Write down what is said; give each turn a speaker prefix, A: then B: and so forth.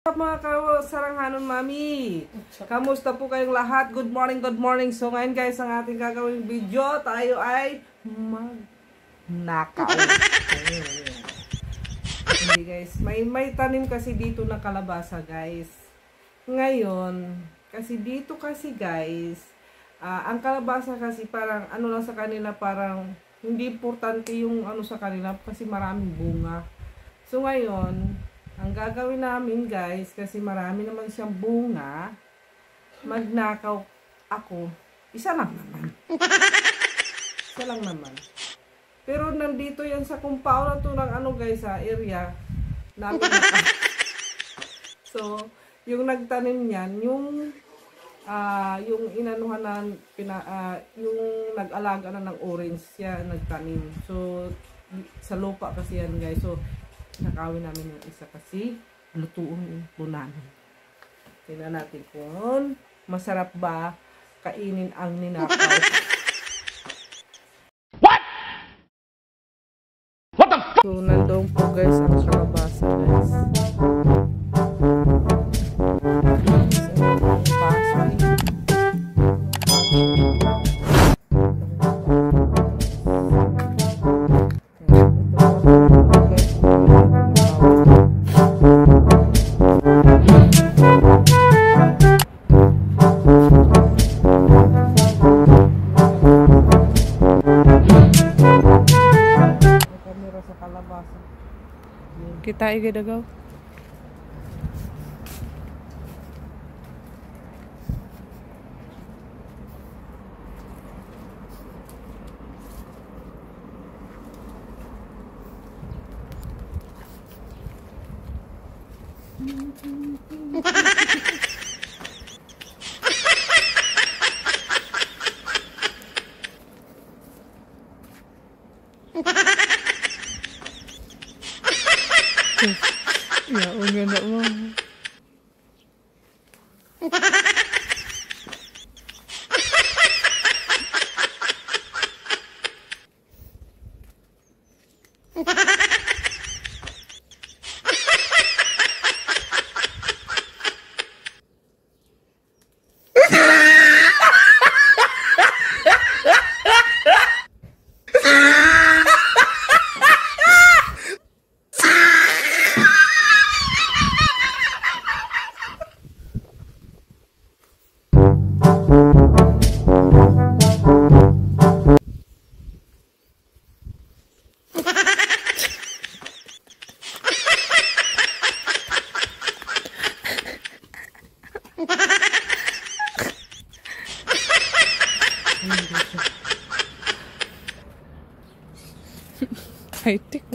A: Mga saranghanon mami, kamusta po kayong lahat? Good morning, good morning. So ngayon guys, ang ating gagawing video, tayo ay magnakaw. Hindi guys, may tanim kasi dito na kalabasa guys. Ngayon, kasi dito kasi guys, ang kalabasa kasi parang ano lang sa kanila, parang hindi importante yung ano sa kanila kasi maraming bunga. So ngayon, ang gagawin namin guys, kasi marami naman siyang bunga, magnakaw ako. Isa lang naman. Isa lang naman. Pero nandito yan sa compound na to ng ano guys, sa area namin. So, yung nagtanim niyan, yung inanuhan na, yung nag-alaga na ng orange siya, nagtanim. So, sa lupa kasi yan guys. So, nakawin namin yung isa kasi lutuin po namin. Tingnan natin kung masarap ba kainin ang ninakaw.
B: What? What the f***?
A: So, nandoon po guys ang kalabasa guys. Kita ay gadagaw. Ya, ang ganda mo. High-tech.